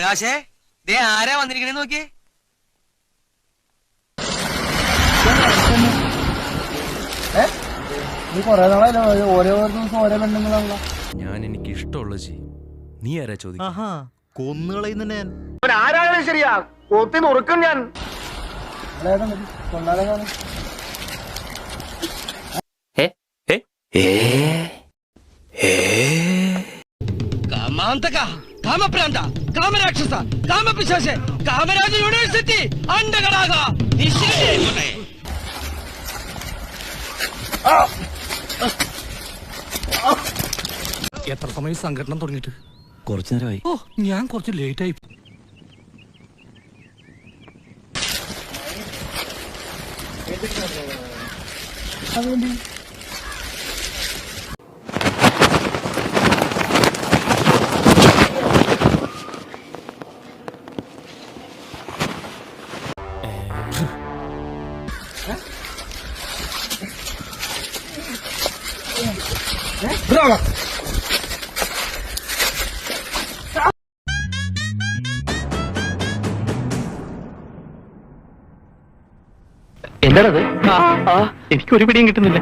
പ്രകാശേ ദേ ആരാ വന്നിരിക്കണേ നോക്കിയേ. നീ കൊറേ നാളായില്ലോ ഓരോ ദിവസം ഓരോ പെണ്ണുങ്ങളാണല്ലോ. ഞാൻ എനിക്ക് ഇഷ്ടമുള്ളത് ചെയ്യും. നീ ആരാ ചോദിക്കും? കൊന്നുകളയുന്ന ഞാൻ ആരായാലും ശരിയാ, കൊത്തി നുറുക്കും ഞാൻ. കൊണ്ടാലെ കാണും. കാമാന്തക, കാമപ്രാന്ത, കാമരാക്ഷസ, കാമപിശാച, കാമരാജ യൂണിവേഴ്സിറ്റി അണ്ടകടാക എത്ര സമയം സംഘടന തുടങ്ങിയിട്ട്? കുറച്ചു നേരമായി. ഓ, ഞാൻ കുറച്ച് ലേറ്റ് ആയി. എന്താണത്? എനിക്കൊരു പിടിയും കിട്ടുന്നില്ല.